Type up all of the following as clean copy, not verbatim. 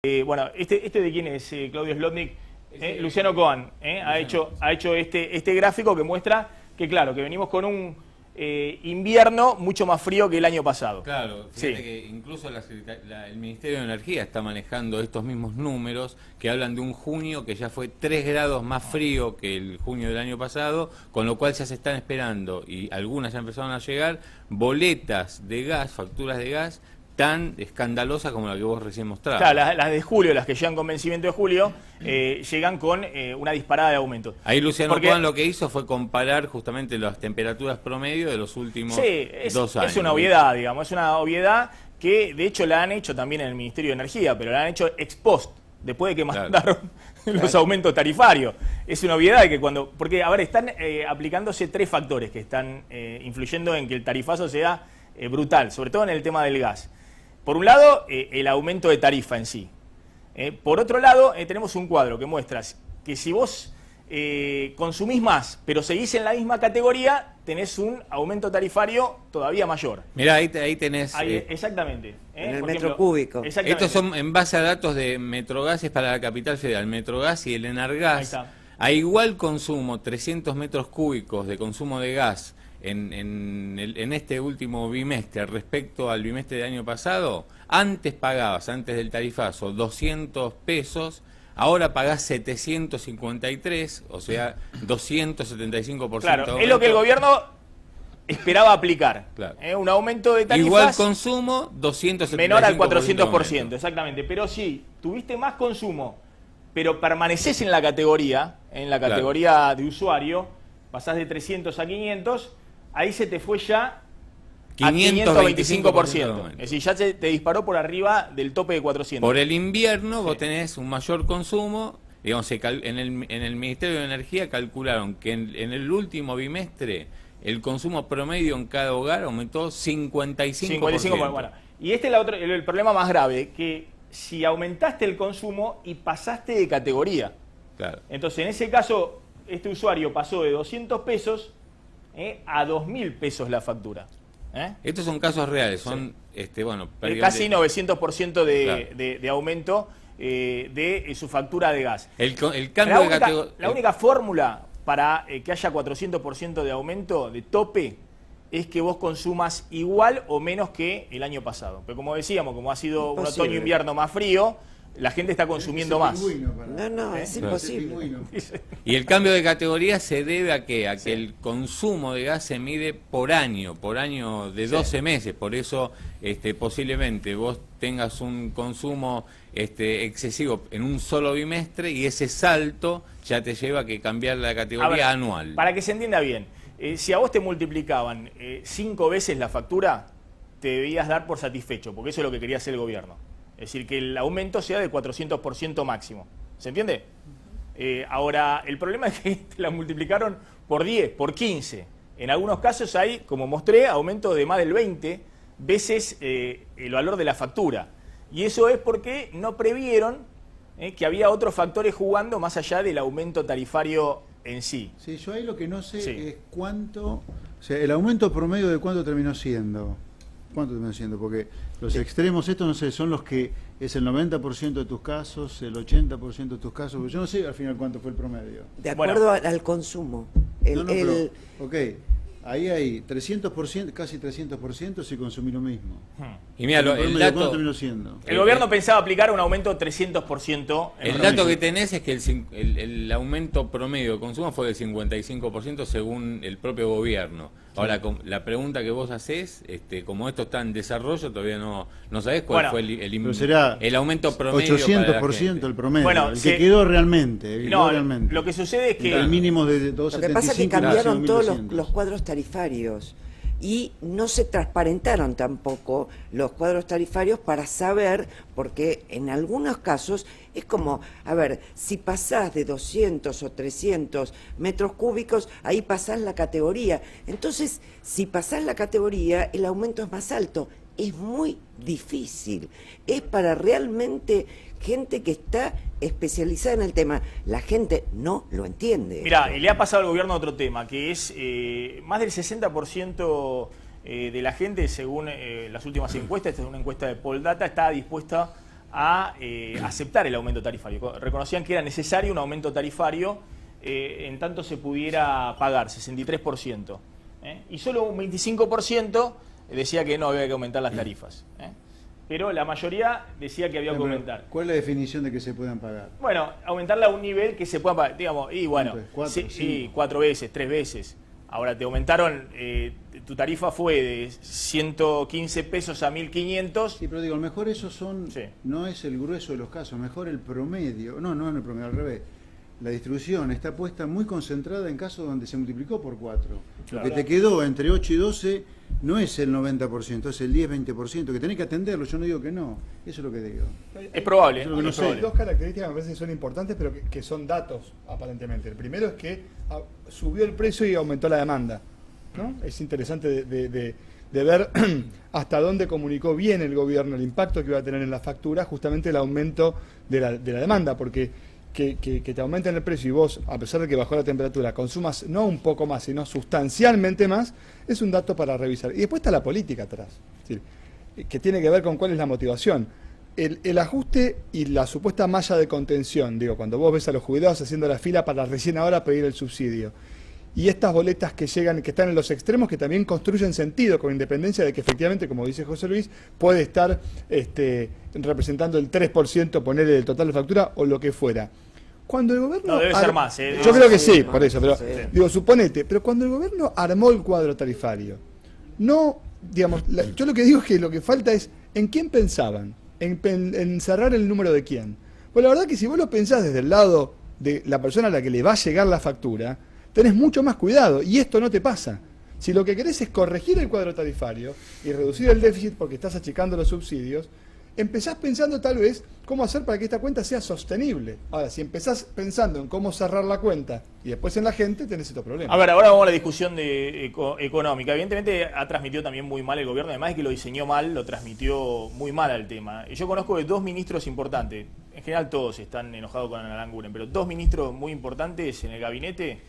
Bueno, ¿este de quién es, Claudio Slotnick? Luciano Cohen, ha hecho este gráfico que muestra que, claro, que venimos con un invierno mucho más frío que el año pasado. Claro, fíjate que incluso el Ministerio de Energía está manejando estos mismos números que hablan de un junio que ya fue 3 grados más frío que el junio del año pasado, con lo cual ya se están esperando, y algunas ya empezaron a llegar, boletas de gas, facturas de gas, tan escandalosa como la que vos recién mostrabas. Claro, las de julio, las que llegan con vencimiento de julio, llegan con una disparada de aumento. Ahí Luciano Cohen lo que hizo fue comparar justamente las temperaturas promedio de los últimos 2 años. Es una obviedad, digamos, es una obviedad que de hecho la han hecho también en el Ministerio de Energía, pero la han hecho ex post, después de que mandaron los aumentos tarifarios. Es una obviedad que cuando... Porque, a ver, están aplicándose 3 factores que están influyendo en que el tarifazo sea brutal, sobre todo en el tema del gas. Por un lado, el aumento de tarifa en sí. Por otro lado, tenemos un cuadro que muestra que si vos consumís más, pero seguís en la misma categoría, tenés un aumento tarifario todavía mayor. Mirá, ahí tenés... exactamente. En el metro cúbico. Estos son en base a datos de Metrogases para la Capital Federal, Metrogas y el Enargas. A igual consumo, 300 metros cúbicos de consumo de gas, en este último bimestre respecto al bimestre del año pasado, antes pagabas, antes del tarifazo, 200 pesos, ahora pagás 753, o sea, 275%. Claro, es lo que el gobierno esperaba aplicar. Claro. Un aumento de tarifas... Igual consumo, 275%. Menor al 400%, exactamente. Pero sí, tuviste más consumo, pero permaneces en la categoría, claro, de usuario, pasás de 300 a 500... Ahí se te fue ya a 525%. Es decir, ya te disparó por arriba del tope de 400. Por el invierno vos tenés un mayor consumo. Digamos, en el Ministerio de Energía calcularon que en el último bimestre el consumo promedio en cada hogar aumentó 55%. Bueno, y este es el problema más grave, que si aumentaste el consumo y pasaste de categoría. Claro. Entonces, en ese caso, este usuario pasó de 200 pesos a 2.000 pesos la factura. Estos son casos reales, son bueno, casi 900% de aumento de su factura de gas. El cambio de categoría... La única fórmula para que haya 400% de aumento de tope es que vos consumas igual o menos que el año pasado. Pero como decíamos, como ha sido un otoño-invierno más frío, la gente está consumiendo más. No, es imposible. Y el cambio de categoría se debe a ¿qué? A que el consumo de gas se mide por año de 12 meses. Por eso posiblemente vos tengas un consumo excesivo en un solo bimestre y ese salto ya te lleva a que cambiar la categoría anual. Para que se entienda bien, si a vos te multiplicaban 5 veces la factura, te debías dar por satisfecho, porque eso es lo que quería hacer el gobierno. Es decir, que el aumento sea de 400% máximo. ¿Se entiende? Ahora, el problema es que te la multiplicaron por 10, por 15. En algunos casos hay, como mostré, aumento de más del 20 veces el valor de la factura. Y eso es porque no previeron que había otros factores jugando más allá del aumento tarifario en sí. Sí, yo ahí lo que no sé es cuánto... O sea, el aumento promedio de cuánto terminó siendo. ¿Cuánto terminó siendo? Porque los extremos estos, no sé, son los que es el 90% de tus casos, el 80% de tus casos. Yo no sé al final cuánto fue el promedio. De acuerdo al consumo. Pero, ok, ahí hay 300%, casi 300% si consumí lo mismo. Y mira, el dato... ¿Cuánto terminó siendo? El gobierno pensaba aplicar un aumento de 300%. El dato que tenés es que el aumento promedio de consumo fue del 55% según el propio gobierno. Ahora, la pregunta que vos hacés, como esto está en desarrollo, todavía no sabés cuál fue el aumento promedio. 800% el promedio, bueno, el que quedó realmente. Lo que sucede es que... El mínimo de 2,75. Lo que pasa es que cambiaron todos los cuadros tarifarios y no se transparentaron tampoco los cuadros tarifarios para saber, porque en algunos casos es como, a ver, si pasás de 200 o 300 metros cúbicos, ahí pasás la categoría. Entonces, si pasás la categoría, el aumento es más alto. Es muy difícil. Es para realmente gente que está especializada en el tema. La gente no lo entiende. Mirá, y le ha pasado al gobierno otro tema, que es más del 60% de la gente, según las últimas encuestas, esta es una encuesta de Poldata, está dispuesta a aceptar el aumento tarifario. Reconocían que era necesario un aumento tarifario en tanto se pudiera pagar, 63%. Y solo un 25% decía que no había que aumentar las tarifas. Pero la mayoría decía que había que aumentar. ¿Cuál es la definición de que se puedan pagar? Bueno, aumentarla a un nivel que se pueda pagar, digamos, y bueno, sí, 4 veces, 3 veces. Ahora te aumentaron, tu tarifa fue de 115 pesos a 1.500. Sí, pero digo, a lo mejor esos son, no es el grueso de los casos, mejor el promedio, no en el promedio, al revés. La distribución está puesta muy concentrada en casos donde se multiplicó por 4. Claro. Lo que te quedó entre 8 y 12 no es el 90%, es el 10-20%, que tenés que atenderlo, yo no digo que no, eso es lo que digo. Es probable. Eso es lo que no sé. Hay dos características que me parece que son importantes, pero que son datos, aparentemente. El primero es que subió el precio y aumentó la demanda, ¿no? Es interesante de ver hasta dónde comunicó bien el gobierno el impacto que iba a tener en la factura, justamente el aumento de la demanda, porque que te aumenten el precio y vos, a pesar de que bajó la temperatura, consumas no un poco más, sino sustancialmente más, es un dato para revisar. Y después está la política atrás, es decir, que tiene que ver con cuál es la motivación. El ajuste y la supuesta malla de contención, digo, cuando vos ves a los jubilados haciendo la fila para recién ahora pedir el subsidio, y estas boletas que llegan, que están en los extremos, que también construyen sentido, con independencia de que efectivamente, como dice José Luis, puede estar representando el 3%, ponerle del total de factura o lo que fuera. Cuando el gobierno... No, debe ser más. Yo creo que sí, por eso, pero digo, suponete, pero cuando el gobierno armó el cuadro tarifario, no, digamos, yo lo que digo es que lo que falta es, ¿en quién pensaban? En cerrar el número de quién. Pues la verdad que si vos lo pensás desde el lado de la persona a la que le va a llegar la factura, tenés mucho más cuidado, y esto no te pasa. Si lo que querés es corregir el cuadro tarifario y reducir el déficit porque estás achicando los subsidios, empezás pensando tal vez cómo hacer para que esta cuenta sea sostenible. Ahora, si empezás pensando en cómo cerrar la cuenta y después en la gente, tenés estos problemas. A ver, ahora vamos a la discusión económica. Evidentemente ha transmitido también muy mal el gobierno, además de que lo diseñó mal, lo transmitió muy mal al tema. Yo conozco de 2 ministros importantes, en general todos están enojados con Aranguren, pero 2 ministros muy importantes en el gabinete,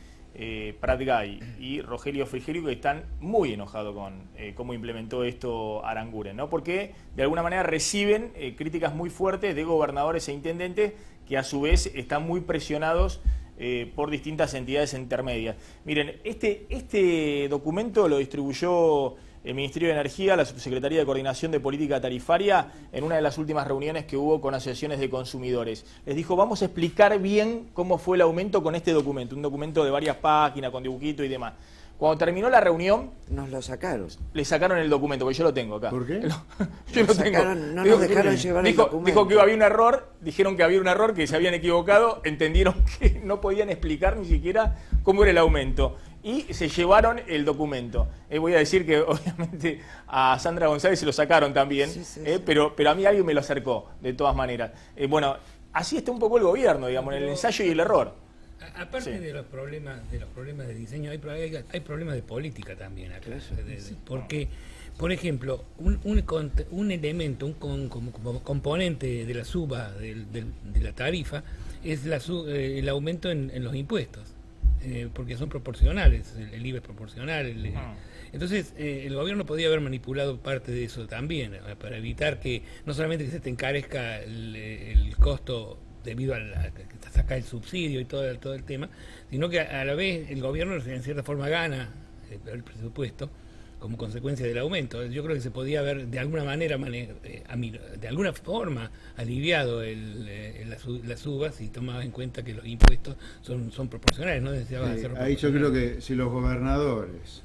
Prat Gay y Rogelio Frigerio, que están muy enojados con cómo implementó esto Aranguren, ¿no? Porque de alguna manera reciben críticas muy fuertes de gobernadores e intendentes que a su vez están muy presionados por distintas entidades intermedias. Miren, este documento lo distribuyó el Ministerio de Energía, la Subsecretaría de Coordinación de Política Tarifaria, en una de las últimas reuniones que hubo con asociaciones de consumidores. Les dijo, vamos a explicar bien cómo fue el aumento con este documento, un documento de varias páginas, con dibujito y demás. Cuando terminó la reunión... Nos lo sacaron. Le sacaron el documento, porque yo lo tengo acá. ¿Por qué? Yo lo tengo. No nos dejaron llevar el documento. Dijo que había un error, dijeron que había un error, que se habían equivocado, entendieron que no podían explicar ni siquiera cómo era el aumento. Y se llevaron el documento. Voy a decir que obviamente a Sandra González se lo sacaron también, sí. Pero a mí alguien me lo acercó, de todas maneras. Bueno, así está un poco el gobierno, digamos, en el ensayo y el error. Aparte de los problemas de diseño, hay problemas de política también acá. Porque, por ejemplo, un elemento, como componente de la suba de la tarifa es el aumento en los impuestos. Porque son proporcionales, el IVA es proporcional. Entonces, el gobierno podía haber manipulado parte de eso también, para evitar que no solamente que se te encarezca el costo debido a sacar el subsidio y todo el tema, sino que a la vez el gobierno en cierta forma gana el presupuesto como consecuencia del aumento. Yo creo que se podía haber de alguna manera, de alguna forma, aliviado las subas y tomaba en cuenta que los impuestos son proporcionales, ¿no? Ahí yo creo que si los gobernadores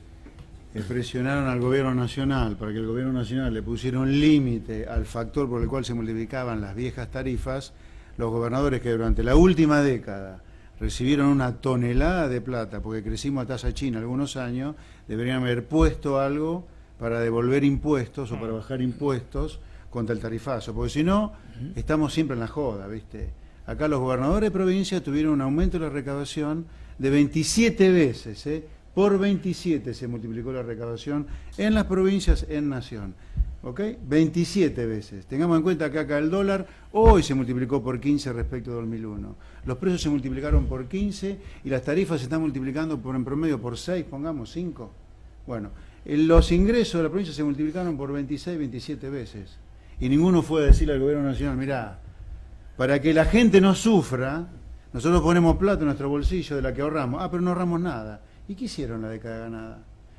presionaron al gobierno nacional para que el gobierno nacional le pusiera un límite al factor por el cual se multiplicaban las viejas tarifas, los gobernadores que durante la última década recibieron una tonelada de plata porque crecimos a tasa china algunos años, deberían haber puesto algo para devolver impuestos o para bajar impuestos contra el tarifazo, porque si no, estamos siempre en la joda, ¿viste? Acá los gobernadores de provincia tuvieron un aumento de la recaudación de 27 veces, por 27 se multiplicó la recaudación en las provincias en nación. ¿Ok? 27 veces. Tengamos en cuenta que acá el dólar hoy se multiplicó por 15 respecto a 2001. Los precios se multiplicaron por 15 y las tarifas se están multiplicando en promedio por 6, pongamos 5. Bueno, los ingresos de la provincia se multiplicaron por 26, 27 veces. y ninguno fue a decirle al gobierno nacional, mirá, para que la gente no sufra, nosotros ponemos plata en nuestro bolsillo de la que ahorramos. Pero no ahorramos nada. ¿Y qué hicieron la década ganada?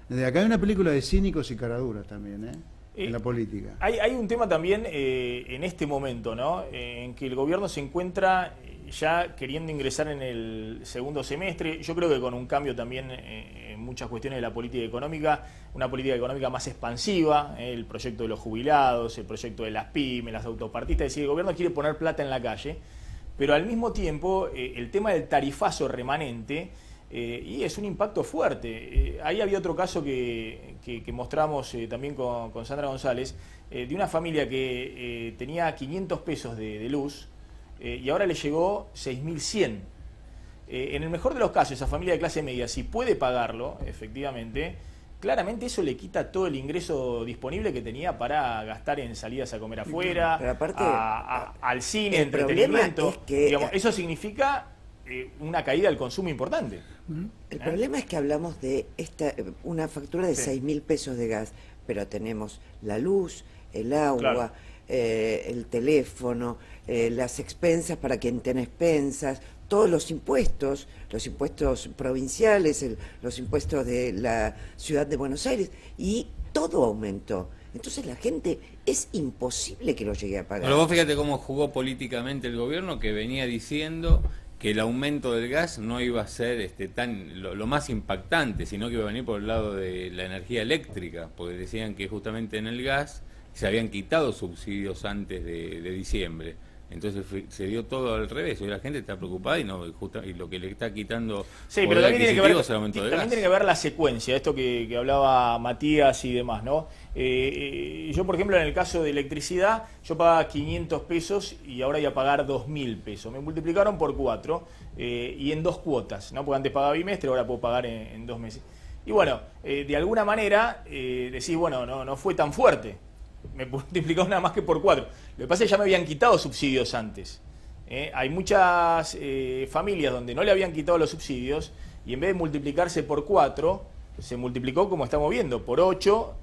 Desde acá hay una película de cínicos y caraduras también, en la política. Hay un tema también en este momento, ¿no? En que el gobierno se encuentra ya queriendo ingresar en el segundo semestre. Yo creo que con un cambio también en muchas cuestiones de la política económica, una política económica más expansiva, el proyecto de los jubilados, el proyecto de las pymes, las autopartistas. Es decir, el gobierno quiere poner plata en la calle, pero al mismo tiempo el tema del tarifazo remanente, y es un impacto fuerte. Ahí había otro caso que mostramos también con Sandra González, de una familia que tenía 500 pesos de luz, y ahora le llegó 6.100. En el mejor de los casos, esa familia de clase media, si puede pagarlo, efectivamente, claramente eso le quita todo el ingreso disponible que tenía para gastar en salidas a comer afuera, pero aparte, al cine, entretenimiento. Es que, digamos, eso significa una caída del consumo importante. El problema es que hablamos de una factura de 6.000 pesos de gas, pero tenemos la luz, el agua, claro, el teléfono, las expensas para quien tiene expensas, todos los impuestos provinciales, los impuestos de la ciudad de Buenos Aires, y todo aumentó. Entonces la gente, es imposible que lo llegue a pagar. Pero vos fíjate cómo jugó políticamente el gobierno, que venía diciendo que el aumento del gas no iba a ser lo más impactante, sino que iba a venir por el lado de la energía eléctrica, porque decían que justamente en el gas se habían quitado subsidios antes de diciembre. Entonces se dio todo al revés. Hoy la gente está preocupada y lo que le está quitando, sí, pero también tiene que ver, es el aumento del gas. También tiene que ver la secuencia, esto que hablaba Matías y demás, ¿no? Yo, por ejemplo, en el caso de electricidad, yo pagaba 500 pesos y ahora voy a pagar 2.000 pesos. Me multiplicaron por 4 y en 2 cuotas, ¿no? Porque antes pagaba bimestre, ahora puedo pagar en 2 meses. Y bueno, de alguna manera decís, bueno, no fue tan fuerte. Me multiplicaron nada más que por 4. Lo que pasa es que ya me habían quitado subsidios antes. Hay muchas familias donde no le habían quitado los subsidios y en vez de multiplicarse por 4, se multiplicó, como estamos viendo, por 8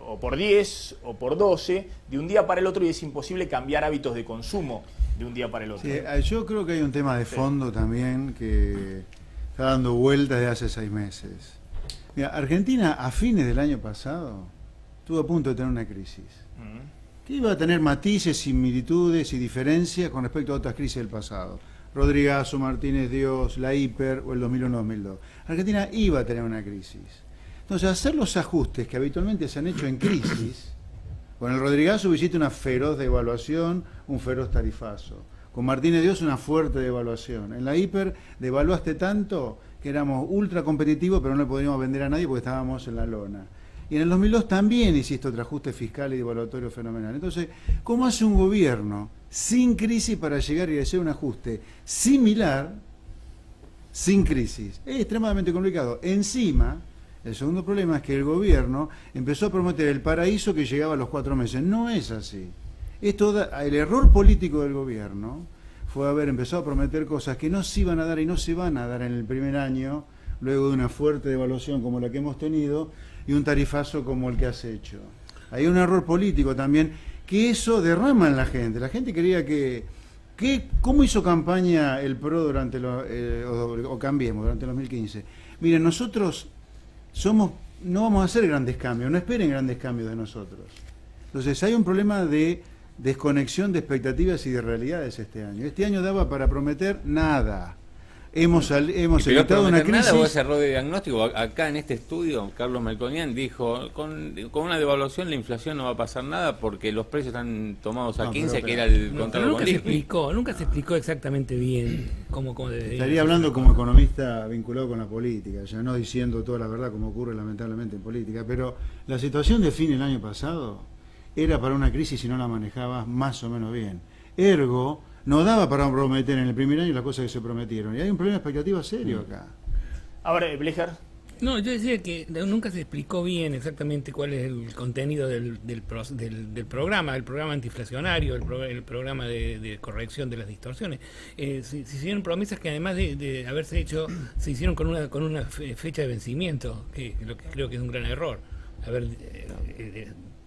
o por 10 o por 12 de un día para el otro, y es imposible cambiar hábitos de consumo de un día para el otro. Sí, yo creo que hay un tema de fondo también que está dando vueltas desde hace 6 meses. Mira, Argentina a fines del año pasado estuvo a punto de tener una crisis, que iba a tener matices, similitudes y diferencias con respecto a otras crisis del pasado. Rodrigazo, Martínez Dios, la hiper o el 2001-2002. Argentina iba a tener una crisis. Entonces, hacer los ajustes que habitualmente se han hecho en crisis, con el Rodrigazo hiciste una feroz devaluación, un feroz tarifazo. Con Martínez Dios una fuerte devaluación. En la hiper devaluaste tanto que éramos ultra competitivos, pero no le podíamos vender a nadie porque estábamos en la lona. Y en el 2002 también hiciste otro ajuste fiscal y devaluatorio fenomenal. Entonces, ¿cómo hace un gobierno sin crisis para llegar y hacer un ajuste similar sin crisis? Es extremadamente complicado. Encima, el segundo problema es que el gobierno empezó a prometer el paraíso que llegaba a los 4 meses. No es así. El error político del gobierno fue haber empezado a prometer cosas que no se iban a dar y no se van a dar en el primer año, luego de una fuerte devaluación como la que hemos tenido, y un tarifazo como el que has hecho. Hay un error político también, que eso derrama en la gente. La gente quería ¿cómo hizo campaña el PRO durante o Cambiemos durante el 2015? Miren, nosotros no vamos a hacer grandes cambios, no esperen grandes cambios de nosotros. Entonces hay un problema de desconexión de expectativas y de realidades este año. Este año daba para prometer nada. Hemos evitado una crisis. Nada, vos error de diagnóstico. Acá en este estudio, Carlos Melconian dijo, con una devaluación la inflación no va a pasar nada porque los precios están tomados a 15, que era el contrato con Lippi. Nunca se explicó exactamente bien cómo debería. Estaría hablando como economista vinculado con la política, ya no diciendo toda la verdad como ocurre lamentablemente en política, pero la situación de fin del año pasado era para una crisis si no la manejabas más o menos bien. Ergo, no daba para prometer en el primer año las cosas que se prometieron. Y hay un problema de expectativa serio acá. Ahora, Blecher. No, yo decía que nunca se explicó bien exactamente cuál es el contenido del programa, el programa antiinflacionario, el programa de corrección de las distorsiones. Se hicieron promesas que además de haberse hecho, se hicieron con una fecha de vencimiento, que lo que creo que es un gran error.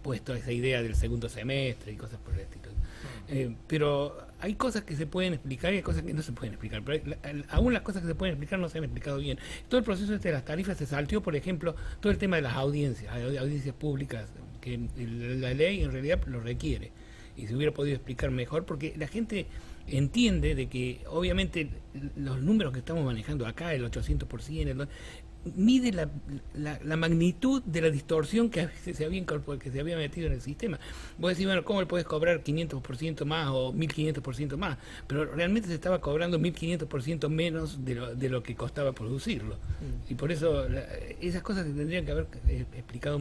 puesto esa idea del segundo semestre y cosas por el estilo. Pero hay cosas que se pueden explicar y hay cosas que no se pueden explicar. Pero aún las cosas que se pueden explicar no se han explicado bien. Todo el proceso de las tarifas se salteó, por ejemplo, todo el tema de las audiencias públicas, que la ley en realidad lo requiere. Y se hubiera podido explicar mejor, porque la gente entiende de que obviamente los números que estamos manejando acá, el 800%, mide la magnitud de la distorsión que se había metido en el sistema. Vos decís, bueno, ¿cómo le podés cobrar 500% más o 1500% más? Pero realmente se estaba cobrando 1500% menos de lo que costaba producirlo. Y por eso esas cosas se tendrían que haber explicado